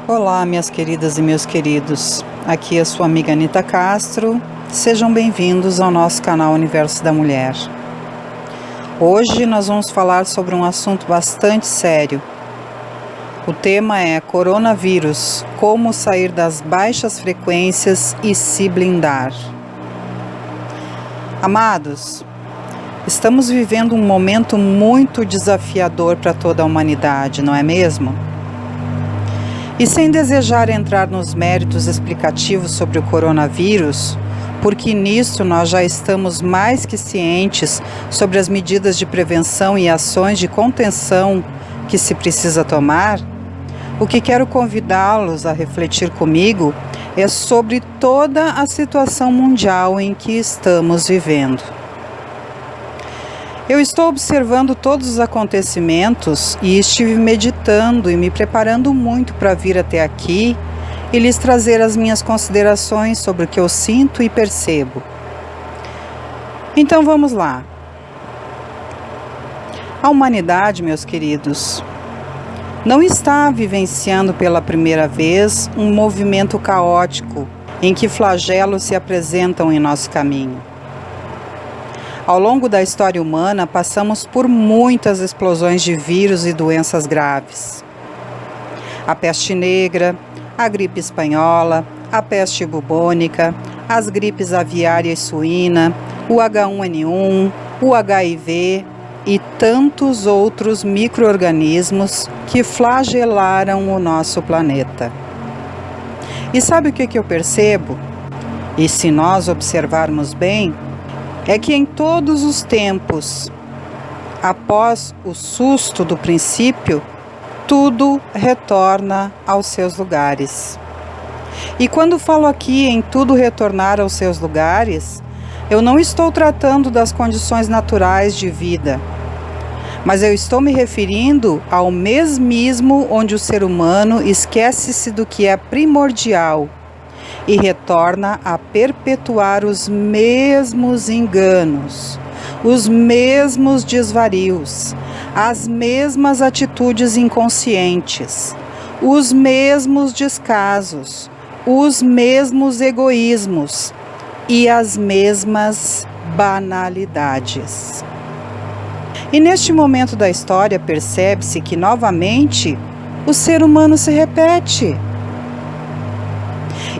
Olá, minhas queridas e meus queridos. Aqui é a sua amiga Anita Castro. Sejam bem-vindos ao nosso canal Universo da Mulher. Hoje nós vamos falar sobre um assunto bastante sério. O tema é coronavírus, como sair das baixas frequências e se blindar. Amados, estamos vivendo um momento muito desafiador para toda a humanidade, não é mesmo? E sem desejar entrar nos méritos explicativos sobre o coronavírus, porque nisso nós já estamos mais que cientes sobre as medidas de prevenção e ações de contenção que se precisa tomar, o que quero convidá-los a refletir comigo é sobre toda a situação mundial em que estamos vivendo. Eu estou observando todos os acontecimentos e estive meditando e me preparando muito para vir até aqui e lhes trazer as minhas considerações sobre o que eu sinto e percebo. Então vamos lá. A humanidade, meus queridos, não está vivenciando pela primeira vez um movimento caótico em que flagelos se apresentam em nosso caminho. Ao longo da história humana, passamos por muitas explosões de vírus e doenças graves. A peste negra, a gripe espanhola, a peste bubônica, as gripes aviária e suína, o H1N1, o HIV e tantos outros micro-organismos que flagelaram o nosso planeta. E sabe o que eu percebo? E se nós observarmos bem, é que em todos os tempos, após o susto do princípio, tudo retorna aos seus lugares. E quando falo aqui em tudo retornar aos seus lugares, eu não estou tratando das condições naturais de vida, mas eu estou me referindo ao mesmismo onde o ser humano esquece-se do que é primordial e retorna a perpetuar os mesmos enganos, os mesmos desvarios, as mesmas atitudes inconscientes, os mesmos descasos, os mesmos egoísmos e as mesmas banalidades. E neste momento da história percebe-se que novamente o ser humano se repete.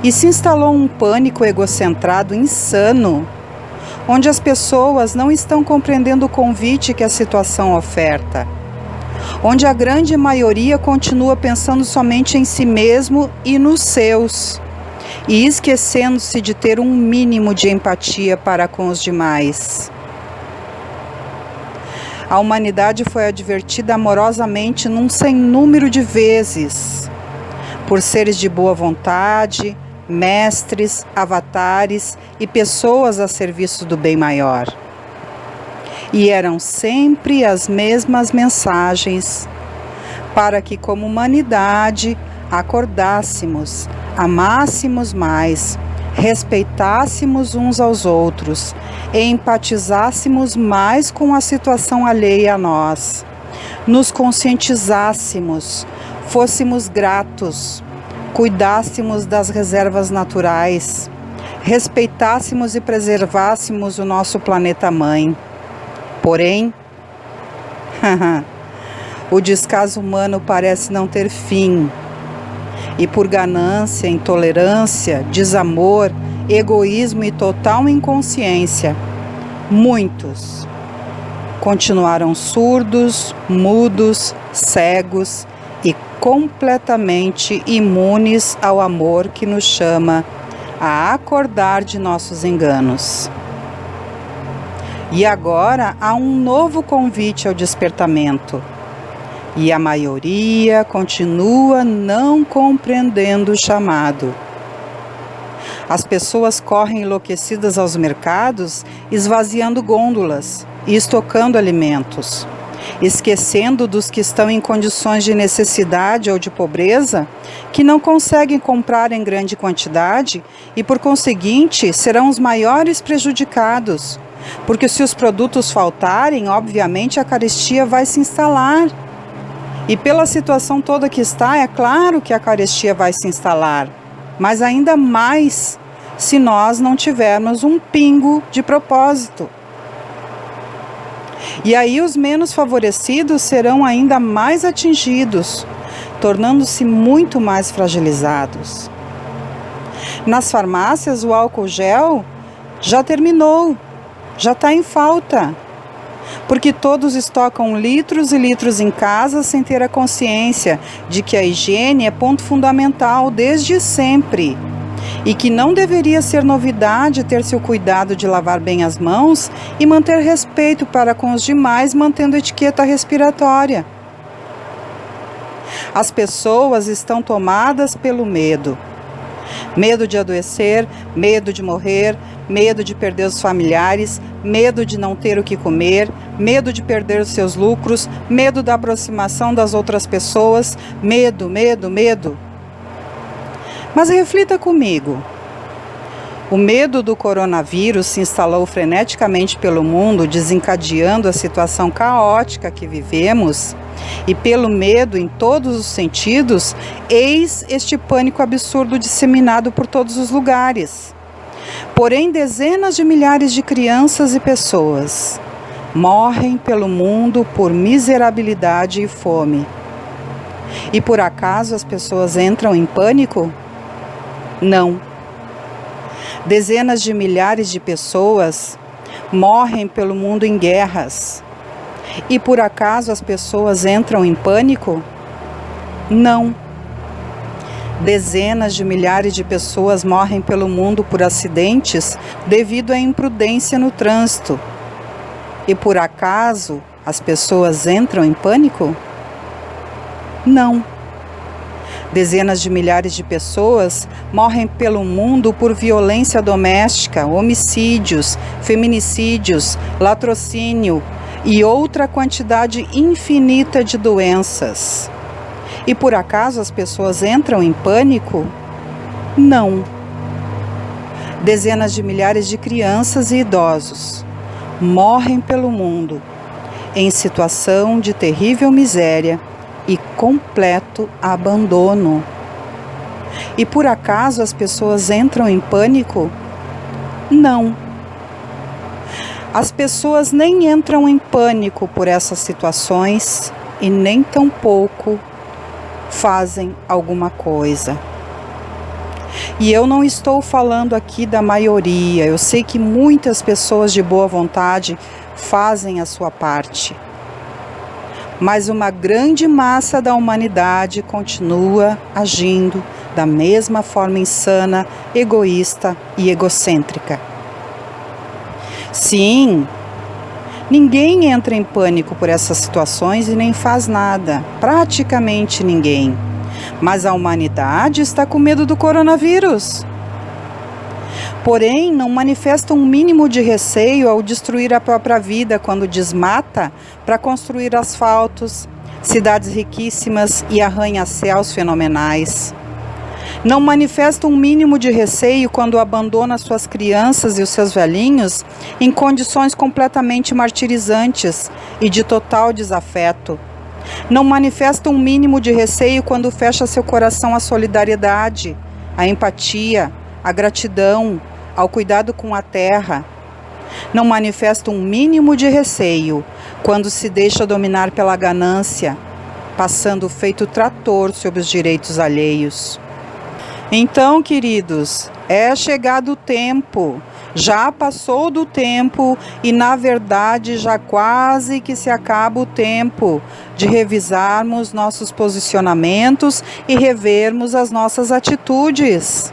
E se instalou um pânico egocentrado insano, onde as pessoas não estão compreendendo o convite que a situação oferta, onde a grande maioria continua pensando somente em si mesmo e nos seus, e esquecendo-se de ter um mínimo de empatia para com os demais. A humanidade foi advertida amorosamente num sem número de vezes, por seres de boa vontade, mestres, avatares e pessoas a serviço do bem maior. E eram sempre as mesmas mensagens, para que como humanidade acordássemos, amássemos mais, respeitássemos uns aos outros e empatizássemos mais com a situação alheia a nós, nos conscientizássemos, fôssemos gratos, cuidássemos das reservas naturais, respeitássemos e preservássemos o nosso planeta mãe. Porém, o descaso humano parece não ter fim, e por ganância, intolerância, desamor, egoísmo e total inconsciência, muitos continuaram surdos, mudos, cegos e completamente imunes ao amor que nos chama a acordar de nossos enganos. E agora há um novo convite ao despertamento, e a maioria continua não compreendendo o chamado. As pessoas correm enlouquecidas aos mercados, esvaziando gôndolas e estocando alimentos, esquecendo dos que estão em condições de necessidade ou de pobreza, que não conseguem comprar em grande quantidade e, por conseguinte, serão os maiores prejudicados, porque se os produtos faltarem, obviamente a carestia vai se instalar. E pela situação toda que está, é claro que a carestia vai se instalar, mas ainda mais se nós não tivermos um pingo de propósito. E aí os menos favorecidos serão ainda mais atingidos, tornando-se muito mais fragilizados. Nas farmácias, o álcool gel já terminou, já está em falta, porque todos estocam litros e litros em casa sem ter a consciência de que a higiene é ponto fundamental desde sempre e que não deveria ser novidade ter-se o cuidado de lavar bem as mãos e manter respeito para com os demais, mantendo a etiqueta respiratória. As pessoas estão tomadas pelo medo. Medo de adoecer, medo de morrer, medo de perder os familiares, medo de não ter o que comer, medo de perder os seus lucros, medo da aproximação das outras pessoas, medo, medo, medo. Mas reflita comigo. O medo do coronavírus se instalou freneticamente pelo mundo, desencadeando a situação caótica que vivemos, e pelo medo em todos os sentidos, eis este pânico absurdo disseminado por todos os lugares. Porém, dezenas de milhares de crianças e pessoas morrem pelo mundo por miserabilidade e fome. E por acaso as pessoas entram em pânico? Não. Dezenas de milhares de pessoas morrem pelo mundo em guerras. E por acaso as pessoas entram em pânico? Não. Dezenas de milhares de pessoas morrem pelo mundo por acidentes devido à imprudência no trânsito. E por acaso as pessoas entram em pânico? Não. Dezenas de milhares de pessoas morrem pelo mundo por violência doméstica, homicídios, feminicídios, latrocínio e outra quantidade infinita de doenças. E por acaso as pessoas entram em pânico? Não. Dezenas de milhares de crianças e idosos morrem pelo mundo em situação de terrível miséria e completo abandono. E por acaso as pessoas entram em pânico? Não. As pessoas nem entram em pânico por essas situações e nem tampouco fazem alguma coisa. E eu não estou falando aqui da maioria, eu sei que muitas pessoas de boa vontade fazem a sua parte. Mas uma grande massa da humanidade continua agindo da mesma forma insana, egoísta e egocêntrica. Sim, ninguém entra em pânico por essas situações e nem faz nada, praticamente ninguém. Mas a humanidade está com medo do coronavírus. Porém, não manifesta um mínimo de receio ao destruir a própria vida quando desmata para construir asfaltos, cidades riquíssimas e arranha-céus fenomenais. Não manifesta um mínimo de receio quando abandona suas crianças e os seus velhinhos em condições completamente martirizantes e de total desafeto. Não manifesta um mínimo de receio quando fecha seu coração à solidariedade, à empatia, à gratidão, ao cuidado com a terra. Não manifesta um mínimo de receio quando se deixa dominar pela ganância, passando feito trator sobre os direitos alheios. Então, queridos, é chegado o tempo, já passou do tempo e, na verdade, já quase que se acaba o tempo de revisarmos nossos posicionamentos e revermos as nossas atitudes.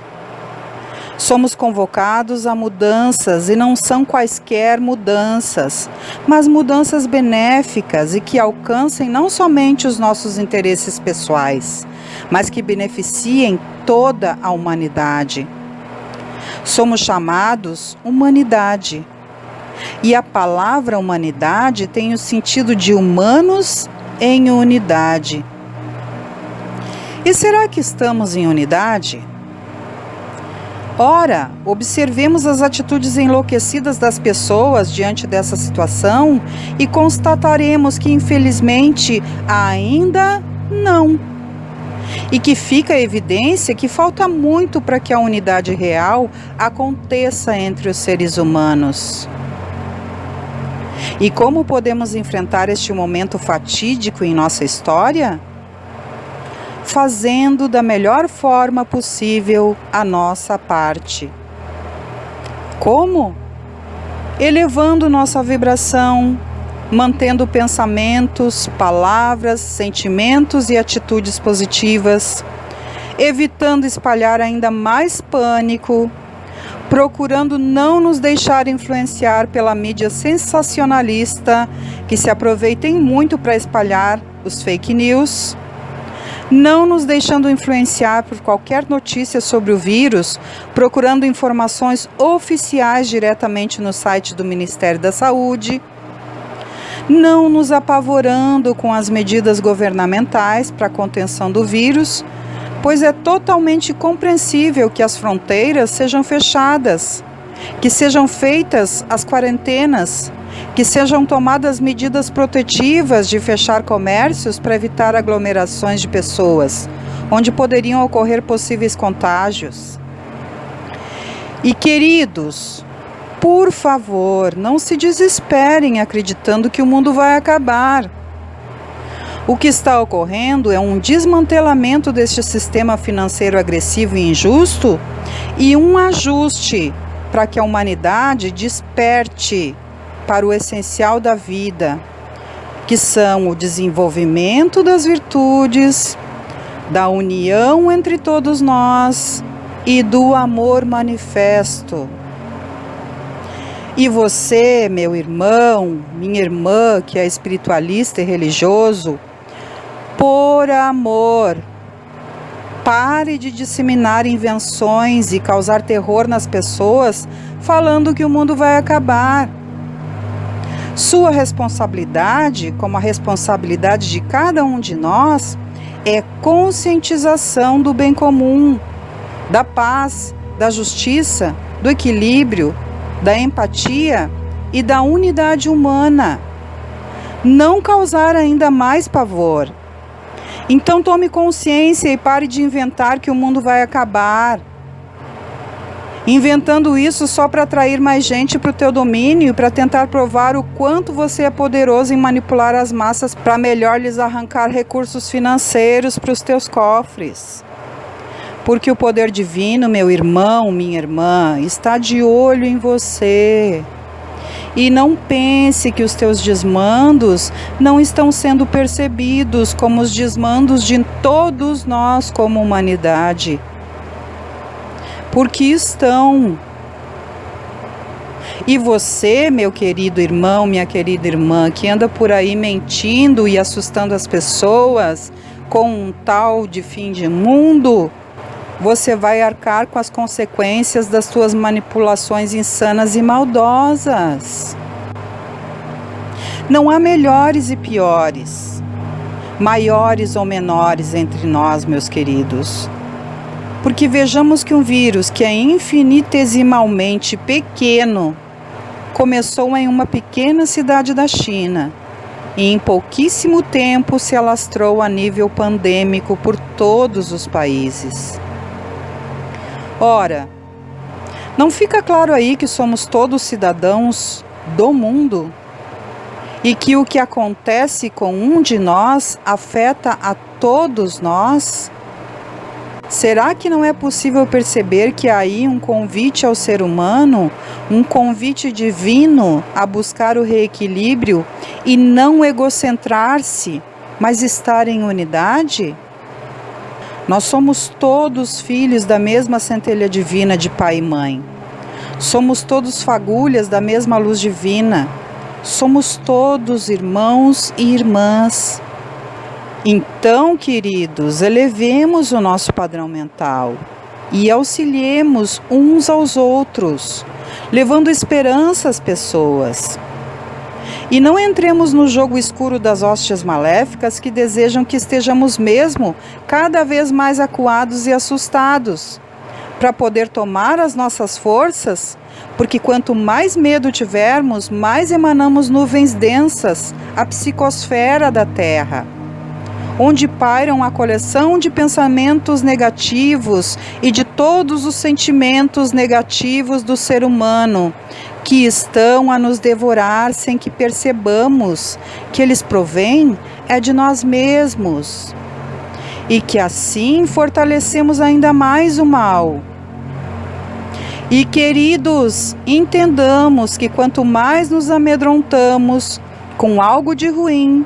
Somos convocados a mudanças e não são quaisquer mudanças, mas mudanças benéficas e que alcancem não somente os nossos interesses pessoais, mas que beneficiem toda a humanidade. Somos chamados humanidade. E a palavra humanidade tem o sentido de humanos em unidade. E será que estamos em unidade? Ora, observemos as atitudes enlouquecidas das pessoas diante dessa situação e constataremos que, infelizmente, ainda Não. E que fica a evidência que falta muito para que a unidade real aconteça entre os seres humanos. E como podemos enfrentar este momento fatídico em nossa história? Fazendo da melhor forma possível a nossa parte. Como? Elevando nossa vibração, mantendo pensamentos, palavras, sentimentos e atitudes positivas, evitando espalhar ainda mais pânico, procurando não nos deixar influenciar pela mídia sensacionalista, que se aproveita muito para espalhar os fake news, não nos deixando influenciar por qualquer notícia sobre o vírus, procurando informações oficiais diretamente no site do Ministério da Saúde, não nos apavorando com as medidas governamentais para a contenção do vírus, pois é totalmente compreensível que as fronteiras sejam fechadas, que sejam feitas as quarentenas, que sejam tomadas medidas protetivas de fechar comércios para evitar aglomerações de pessoas, onde poderiam ocorrer possíveis contágios. E queridos, por favor, não se desesperem acreditando que o mundo vai acabar. O que está ocorrendo é um desmantelamento deste sistema financeiro agressivo e injusto e um ajuste para que a humanidade desperte para o essencial da vida, que são o desenvolvimento das virtudes, da união entre todos nós e do amor manifesto. E você, meu irmão, minha irmã, que é espiritualista e religioso, por amor, pare de disseminar invenções e causar terror nas pessoas, falando que o mundo vai acabar. Sua responsabilidade, como a responsabilidade de cada um de nós, é conscientização do bem comum, da paz, da justiça, do equilíbrio, da empatia e da unidade humana. Não causar ainda mais pavor. Então tome consciência e pare de inventar que o mundo vai acabar. Inventando isso só para atrair mais gente para o teu domínio e para tentar provar o quanto você é poderoso em manipular as massas para melhor lhes arrancar recursos financeiros para os teus cofres. Porque o poder divino, meu irmão, minha irmã, está de olho em você. E não pense que os teus desmandos não estão sendo percebidos como os desmandos de todos nós como humanidade. Porque estão. E você, meu querido irmão, minha querida irmã, que anda por aí mentindo e assustando as pessoas com um tal de fim de mundo, você vai arcar com as consequências das suas manipulações insanas e maldosas. Não há melhores e piores, maiores ou menores entre nós, meus queridos. Porque vejamos que um vírus que é infinitesimalmente pequeno começou em uma pequena cidade da China e em pouquíssimo tempo se alastrou a nível pandêmico por todos os países. Ora, não fica claro aí que somos todos cidadãos do mundo e que o que acontece com um de nós afeta a todos nós? Será que não é possível perceber que há aí um convite ao ser humano, um convite divino a buscar o reequilíbrio e não egocentrar-se, mas estar em unidade? Nós somos todos filhos da mesma centelha divina de pai e mãe. Somos todos fagulhas da mesma luz divina. Somos todos irmãos e irmãs. Então, queridos, elevemos o nosso padrão mental e auxiliemos uns aos outros, levando esperança às pessoas. E não entremos no jogo escuro das hostes maléficas que desejam que estejamos mesmo cada vez mais acuados e assustados, para poder tomar as nossas forças, porque quanto mais medo tivermos, mais emanamos nuvens densas, a psicosfera da Terra. onde pairam a coleção de pensamentos negativos e de todos os sentimentos negativos do ser humano, que estão a nos devorar sem que percebamos que eles provêm de nós mesmos, e que assim fortalecemos ainda mais o mal. E, queridos, entendamos que quanto mais nos amedrontamos com algo de ruim,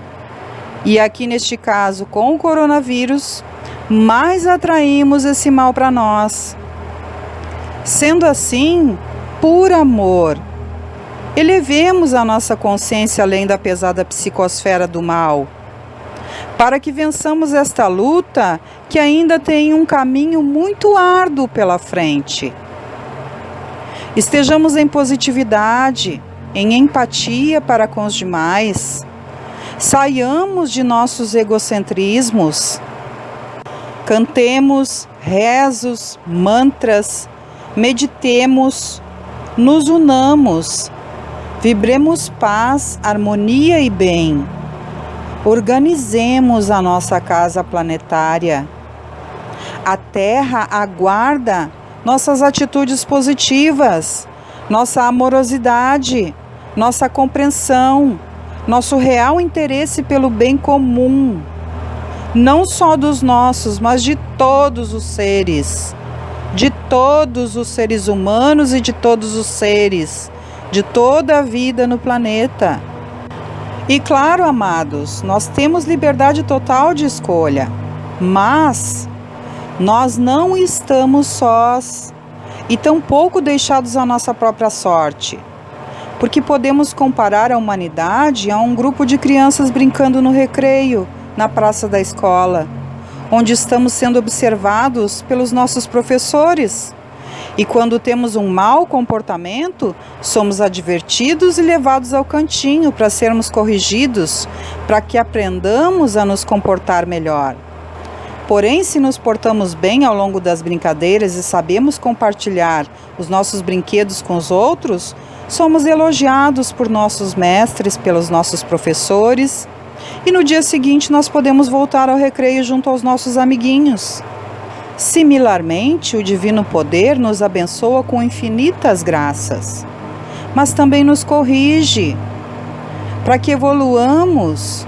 e aqui neste caso com o coronavírus, mais atraímos esse mal para nós. Sendo assim, por amor, elevemos a nossa consciência além da pesada psicosfera do mal, para que vençamos esta luta que ainda tem um caminho muito árduo pela frente. Estejamos em positividade, em empatia para com os demais. Saiamos de nossos egocentrismos. Cantemos rezos, mantras, meditemos, nos unamos, vibremos paz, harmonia e bem. Organizemos a nossa casa planetária. A Terra aguarda nossas atitudes positivas, nossa amorosidade, nossa compreensão, nosso real interesse pelo bem comum, não só dos nossos, mas de todos os seres humanos e de todos os seres, de toda a vida no planeta. E claro, amados, nós temos liberdade total de escolha, mas nós não estamos sós e tampouco deixados à nossa própria sorte, porque podemos comparar a humanidade a um grupo de crianças brincando no recreio, na praça da escola, onde estamos sendo observados pelos nossos professores. E quando temos um mau comportamento, somos advertidos e levados ao cantinho para sermos corrigidos, para que aprendamos a nos comportar melhor. Porém, se nos portamos bem ao longo das brincadeiras e sabemos compartilhar os nossos brinquedos com os outros, somos elogiados por nossos mestres, pelos nossos professores, e no dia seguinte nós podemos voltar ao recreio junto aos nossos amiguinhos. Similarmente, o Divino Poder nos abençoa com infinitas graças, mas também nos corrige, para que evoluamos.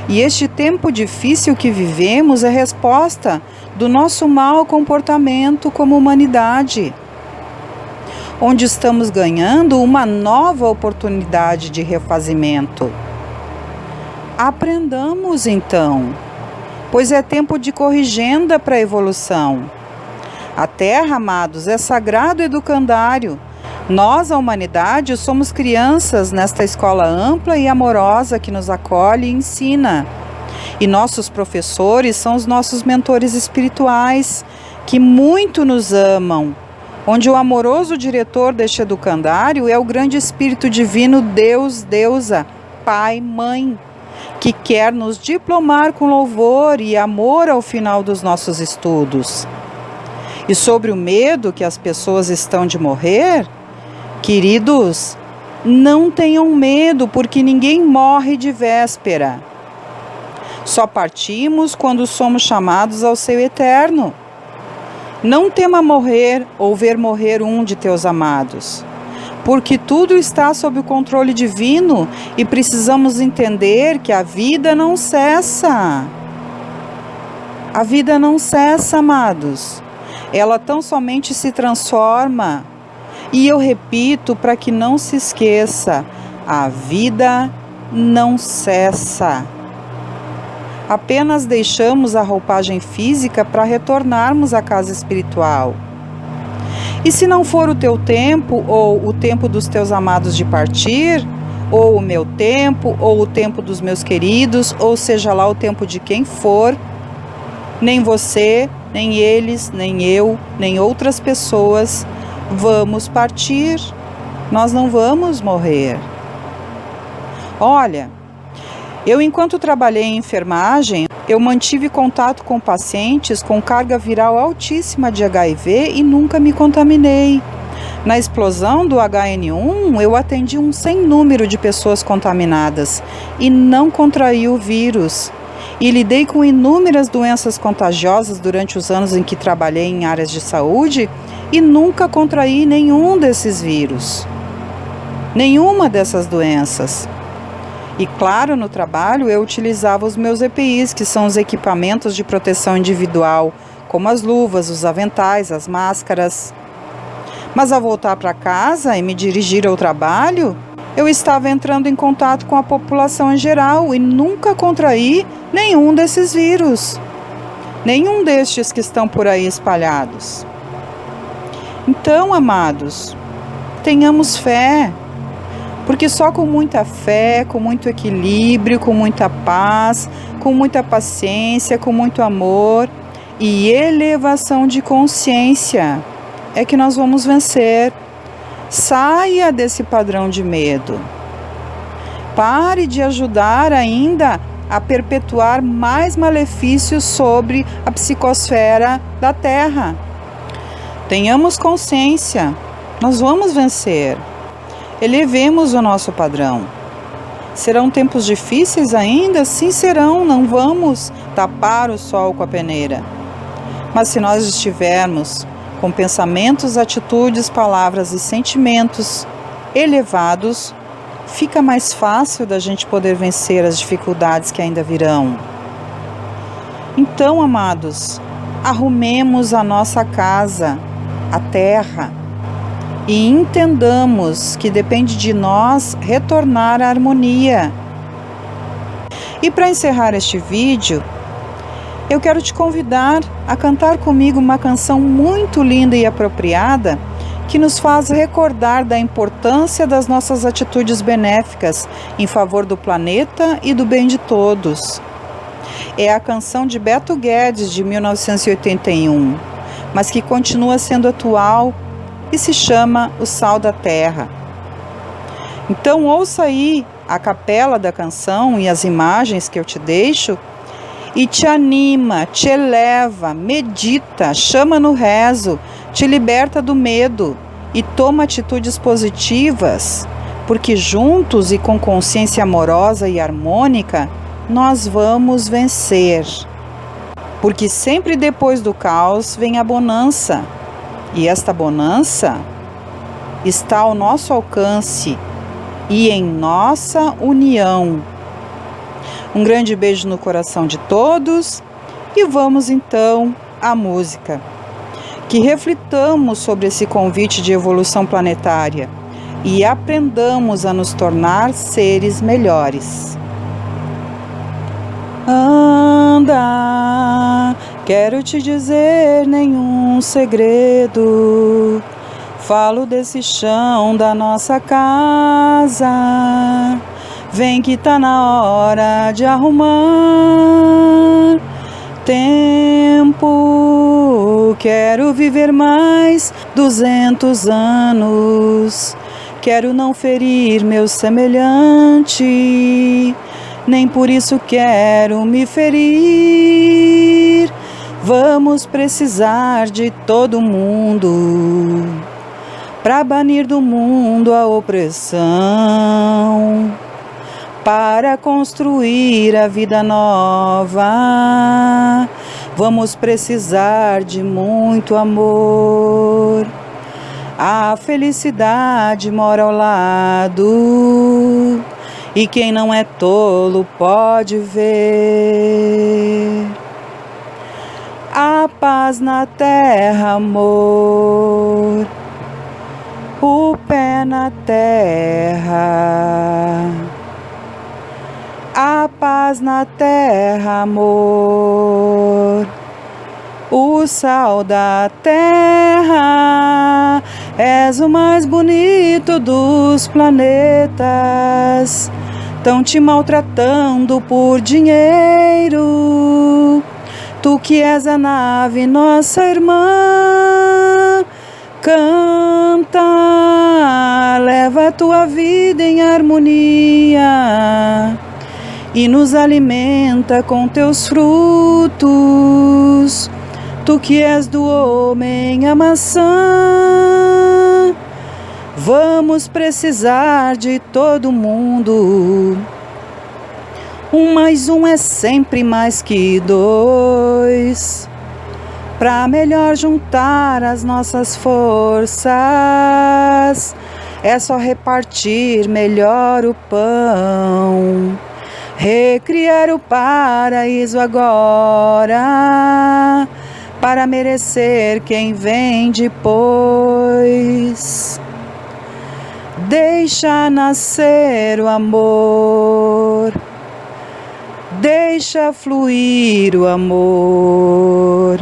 E este tempo difícil que vivemos é resposta do nosso mau comportamento como humanidade, onde estamos ganhando uma nova oportunidade de refazimento. Aprendamos então, pois é tempo de corrigenda para a evolução. A Terra, amados, é sagrado educandário. Nós, a humanidade, somos crianças nesta escola ampla e amorosa que nos acolhe e ensina. E nossos professores são os nossos mentores espirituais, que muito nos amam, onde o amoroso diretor deste educandário é o grande Espírito Divino Deus, Deusa, Pai, Mãe, que quer nos diplomar com louvor e amor ao final dos nossos estudos. E sobre o medo que as pessoas estão de morrer, queridos, não tenham medo, porque ninguém morre de véspera. Só partimos quando somos chamados ao seio eterno. Não tema morrer ou ver morrer um de teus amados, porque tudo está sob o controle divino e precisamos entender que a vida não cessa. A vida não cessa, amados. Ela tão somente se transforma. E eu repito para que não se esqueça, a vida não cessa. Apenas deixamos a roupagem física para retornarmos à casa espiritual. E se não for o teu tempo, ou o tempo dos teus amados de partir, ou o meu tempo, ou o tempo dos meus queridos, ou seja lá o tempo de quem for, nem você, nem eles, nem eu, nem outras pessoas vamos partir, nós não vamos morrer. Olha, eu enquanto trabalhei em enfermagem, eu mantive contato com pacientes com carga viral altíssima de HIV e nunca me contaminei. Na explosão do HN1, eu atendi um sem número de pessoas contaminadas e não contraí o vírus. e lidei com inúmeras doenças contagiosas durante os anos em que trabalhei em áreas de saúde e nunca contraí nenhum desses vírus, nenhuma dessas doenças. E claro, no trabalho eu utilizava os meus EPIs, que são os equipamentos de proteção individual, como as luvas, os aventais, as máscaras. Mas ao voltar para casa e me dirigir ao trabalho, eu estava entrando em contato com a população em geral e nunca contraí nenhum desses vírus, nenhum destes que estão por aí espalhados. Então, amados, tenhamos fé, porque só com muita fé, com muito equilíbrio, com muita paz, com muita paciência, com muito amor e elevação de consciência é que nós vamos vencer. Saia desse padrão de medo. Pare de ajudar ainda a perpetuar mais malefícios sobre a psicosfera da Terra. Tenhamos consciência, nós vamos vencer. Elevemos o nosso padrão. Serão tempos difíceis ainda? Sim, serão, não vamos tapar o sol com a peneira. Mas se nós estivermos com pensamentos, atitudes, palavras e sentimentos elevados, fica mais fácil da gente poder vencer as dificuldades que ainda virão. Então, amados, arrumemos a nossa casa, a terra, e entendamos que depende de nós retornar à harmonia. E para encerrar este vídeo, eu quero te convidar a cantar comigo uma canção muito linda e apropriada que nos faz recordar da importância das nossas atitudes benéficas em favor do planeta e do bem de todos. É a canção de Beto Guedes, de 1981, mas que continua sendo atual e se chama O Sal da Terra. Então ouça aí a capela da canção e as imagens que eu te deixo e te anima, te eleva, medita, chama no rezo, te liberta do medo e toma atitudes positivas, porque juntos e com consciência amorosa e harmônica, nós vamos vencer. Porque sempre depois do caos vem a bonança, e esta bonança está ao nosso alcance e em nossa união. Um grande beijo no coração de todos e vamos então à música. Que reflitamos sobre esse convite de evolução planetária e aprendamos a nos tornar seres melhores. Anda, quero te dizer nenhum segredo. Falo desse chão da nossa casa. Vem que tá na hora de arrumar tempo. Quero viver mais 200 anos. Quero não ferir meu semelhante, nem por isso quero me ferir. Vamos precisar de todo mundo para banir do mundo a opressão, para construir a vida nova. Vamos precisar de muito amor. A felicidade mora ao lado e quem não é tolo pode ver. A paz na terra, amor, o pé na terra. A paz na terra, amor, o sal da terra. És o mais bonito dos planetas. Tão te maltratando por dinheiro. Tu que és a nave, nossa irmã. Canta, leva a tua vida em harmonia e nos alimenta com teus frutos. Tu que és do homem a maçã. Vamos precisar de todo mundo Um mais um é sempre mais que dois. Para melhor juntar as nossas forças, é só repartir melhor o pão. Recriar o paraíso agora, para merecer quem vem depois. Deixa nascer o amor, deixa fluir o amor,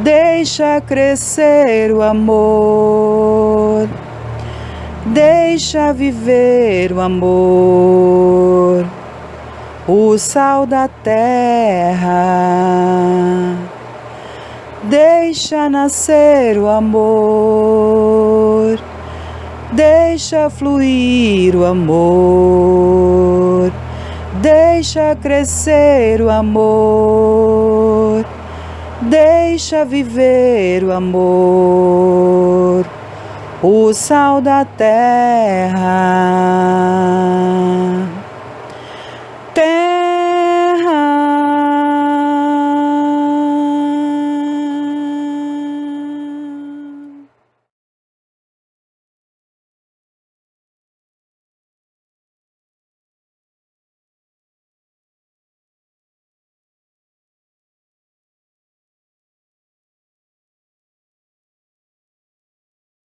deixa crescer o amor, deixa viver o amor, o sal da terra. Deixa nascer o amor, deixa fluir o amor, deixa crescer o amor, deixa viver o amor, o sal da terra.